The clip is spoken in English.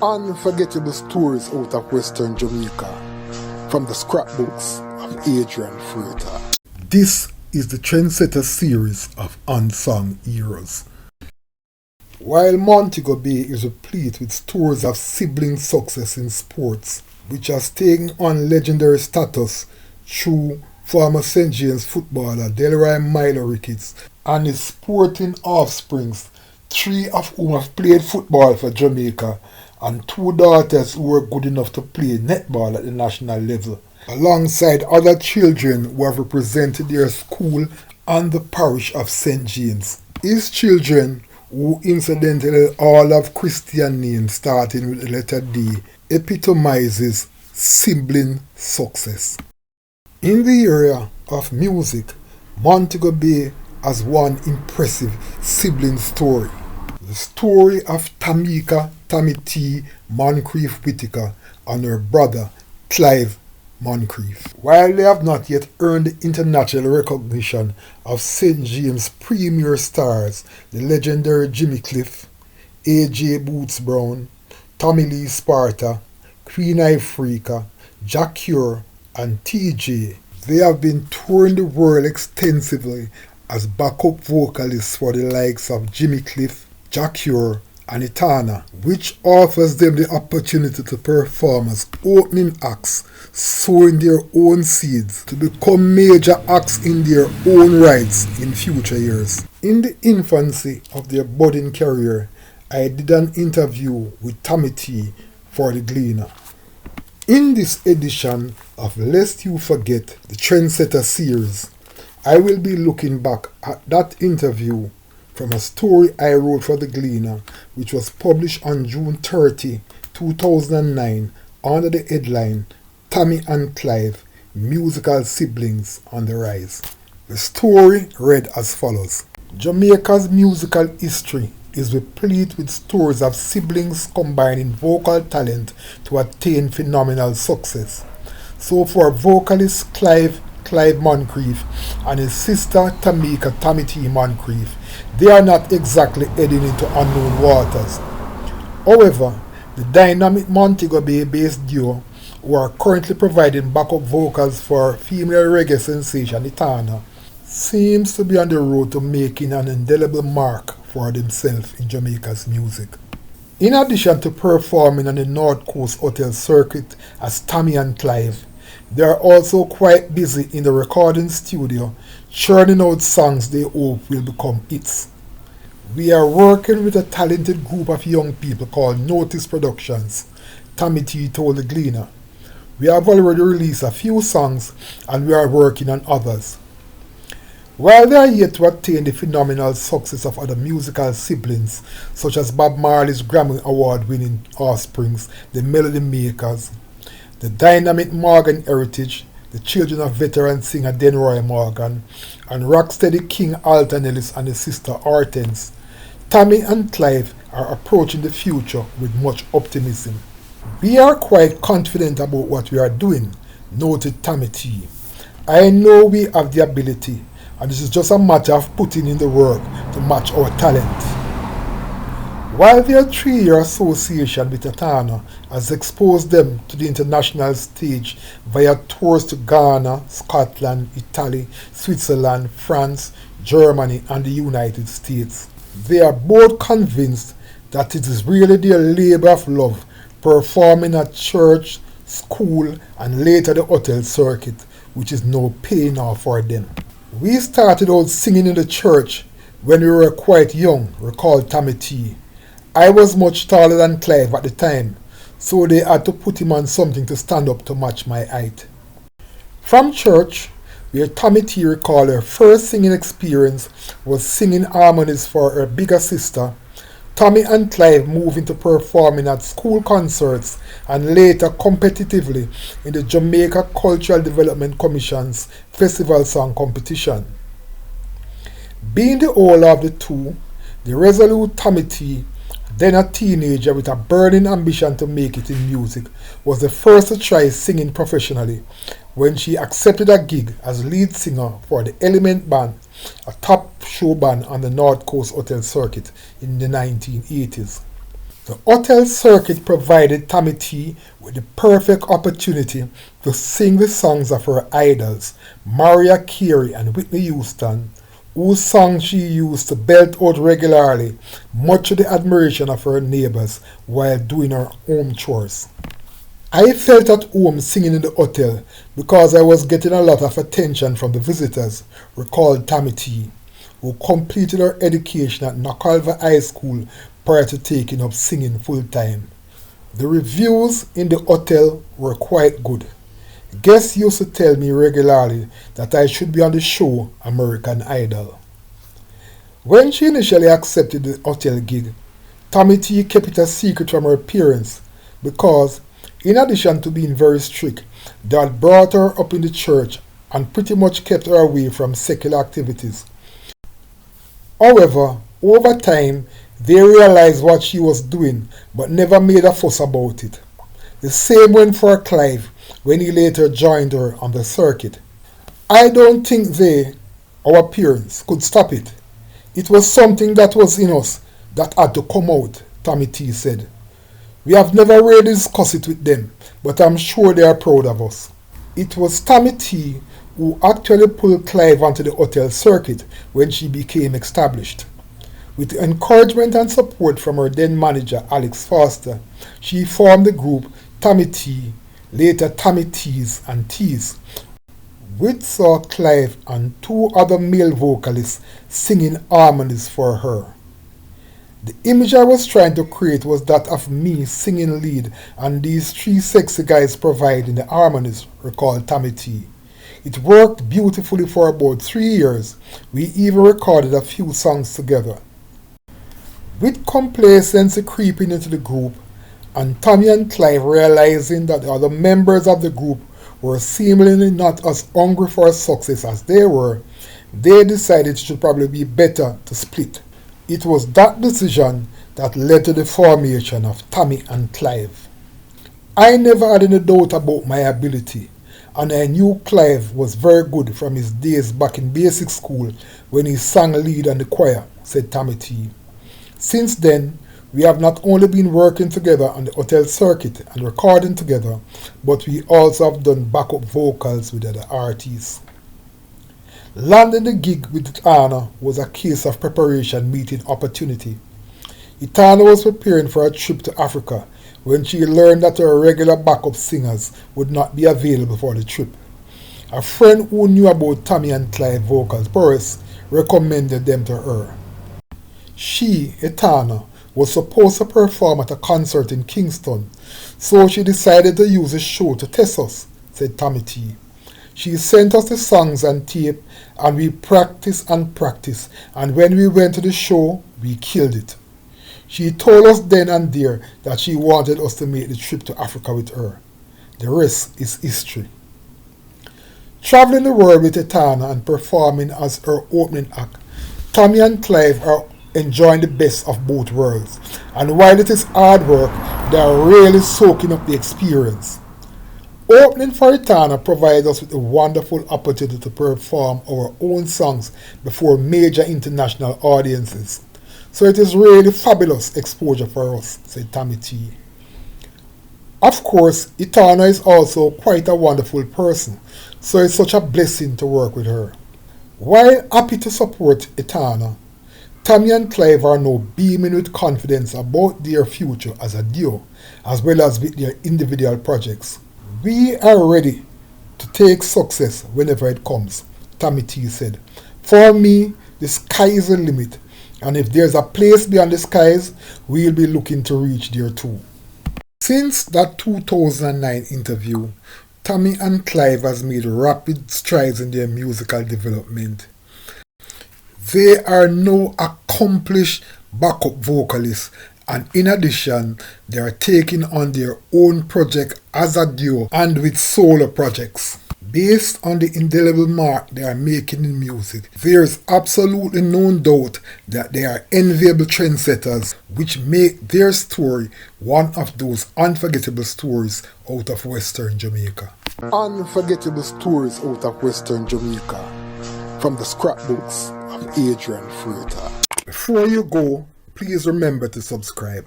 Unforgettable stories out of Western Jamaica from the scrapbooks of Adrian Ifrika. This is the Trendsetter series of unsung heroes. While Montego Bay is replete with stories of sibling success in sports, which has taken on legendary status through former St. James footballer Delroy Milo Ricketts and his sporting offsprings, 3 of whom have played football for Jamaica, and 2 daughters who were good enough to play netball at the national level, alongside other children who have represented their school and the parish of St. James. His children, who incidentally all have Christian names starting with the letter D, epitomizes sibling success. In the area of music, Montego Bay has one impressive sibling story. The story of Tammi T Moncrief Whitaker and her brother Klyve Moncrief. While they have not yet earned the international recognition of St. James' premier stars, the legendary Jimmy Cliff, A.J. Boots Brown, Tommy Lee Sparta, Queen Ifrika, Jah Cure, and T.J., they have been touring the world extensively as backup vocalists for the likes of Jimmy Cliff, Jah Cure, and Etana, which offers them the opportunity to perform as opening acts, sowing their own seeds to become major acts in their own rights in future years. In the infancy of their budding career, I did an interview with Tammi T for the Gleaner. In this edition of Lest You Forget, the Trendsetter series, I will be looking back at that interview from a story I wrote for the Gleaner, which was published on June 30, 2009, under the headline Tammi and Klyve, Musical Siblings on the Rise. The story read as follows. Jamaica's musical history is replete with stories of siblings combining vocal talent to attain phenomenal success. So for vocalist Klyve Moncrief and his sister Tammi T Moncrief, they are not exactly heading into unknown waters. However, the dynamic Montego Bay based duo, who are currently providing backup vocals for female reggae sensation Etana, seems to be on the road to making an indelible mark for themselves in Jamaica's music. In addition to performing on the North Coast Hotel circuit as Tammi and Klyve, they are also quite busy in the recording studio, churning out songs they hope will become hits. We are working with a talented group of young people called Notice Productions, Tammi T told the Gleaner. We have already released a few songs and we are working on others. While they are yet to attain the phenomenal success of other musical siblings, such as Bob Marley's Grammy Award-winning offsprings, the Melody Makers, the dynamic Morgan Heritage, the children of veteran singer Delroy Morgan, and rocksteady King Alton Ellis and his sister Hortense, Tammi and Klyve are approaching the future with much optimism. We are quite confident about what we are doing, noted Tammi T. I know we have the ability, and this is just a matter of putting in the work to match our talent. While their 3-year association with Etana has exposed them to the international stage via tours to Ghana, Scotland, Italy, Switzerland, France, Germany, and the United States, they are both convinced that it is really their labor of love performing at church, school, and later the hotel circuit, which is now paying off for them. We started out singing in the church when we were quite young, recalled Tammi T. I was much taller than Klyve at the time, so they had to put him on something to stand up to match my height. From church, where Tammi T recalled her first singing experience was singing harmonies for her bigger sister, Tammi and Klyve moved into performing at school concerts and later competitively in the Jamaica Cultural Development Commission's Festival Song Competition. Being the older of the two, the resolute Tammi T, then a teenager with a burning ambition to make it in music, was the first to try singing professionally when she accepted a gig as lead singer for the Element Band, a top show band on the North Coast Hotel circuit in the 1980s. The hotel circuit provided Tammi T with the perfect opportunity to sing the songs of her idols, Jah Cure and Whitney Houston, whose songs she used to belt out regularly, much to the admiration of her neighbors while doing her home chores. I felt at home singing in the hotel because I was getting a lot of attention from the visitors, recalled Tammi T, who completed her education at Nakalva High School prior to taking up singing full-time. The reviews in the hotel were quite good. Guests used to tell me regularly that I should be on the show American Idol. When she initially accepted the hotel gig, Tammi T kept it a secret from her parents because, in addition to being very strict, they had brought her up in the church and pretty much kept her away from secular activities. However, over time, they realized what she was doing but never made a fuss about it. The same went for Klyve when he later joined her on the circuit. I don't think they, our parents, could stop it. It was something that was in us that had to come out, Tammi T said. We have never really discussed it with them, but I'm sure they are proud of us. It was Tammi T who actually pulled Klyve onto the hotel circuit when she became established. With the encouragement and support from her then manager Alex Foster, she formed the group Tammi T, later Tammi T's and T's, which saw Klyve and two other male vocalists singing harmonies for her. The image I was trying to create was that of me singing lead and these three sexy guys providing the harmonies, recalled Tammi T. It worked beautifully for about 3 years. We even recorded a few songs together. With complacency creeping into the group, and Tammi and Klyve realizing that the other members of the group were seemingly not as hungry for success as they were, they decided it should probably be better to split. It was that decision that led to the formation of Tammi and Klyve. I never had any doubt about my ability, and I knew Klyve was very good from his days back in basic school when he sang lead on the choir, said Tammi T. Since then, we have not only been working together on the hotel circuit and recording together, but we also have done backup vocals with other artists. Landing the gig with Itana was a case of preparation meeting opportunity. Itana was preparing for a trip to Africa when she learned that her regular backup singers would not be available for the trip. A friend who knew about Tammi and Klyve vocals, Boris, recommended them to her. She, Itana, was supposed to perform at a concert in Kingston, so she decided to use the show to test us, said Tammi T. She sent us the songs and tape, and we practiced and practiced, and when we went to the show, we killed it. She told us then and there that she wanted us to make the trip to Africa with her. The rest is history. Traveling the world with Itana and performing as her opening act, Tammi and Klyve are enjoying the best of both worlds, and while it is hard work, they are really soaking up the experience. Opening for Itana provides us with a wonderful opportunity to perform our own songs before major international audiences. So it is really fabulous exposure for us, said Tammi T. Of course, Itana is also quite a wonderful person, so it's such a blessing to work with her. While happy to support Itana, Tammi and Klyve are now beaming with confidence about their future as a duo, as well as with their individual projects. We are ready to take success whenever it comes, Tammi T said. For me, the sky is the limit, and if there's a place beyond the skies, we'll be looking to reach there too. Since that 2009 interview, Tammi and Klyve has made rapid strides in their musical development. They are now accomplished backup vocalists, and in addition, they are taking on their own project as a duo and with solo projects. Based on the indelible mark they are making in music, there is absolutely no doubt that they are enviable trendsetters, which make their story one of those unforgettable stories out of Western Jamaica. Unforgettable stories out of Western Jamaica from the scrapbooks of Ifrika. Before you go, please remember to subscribe.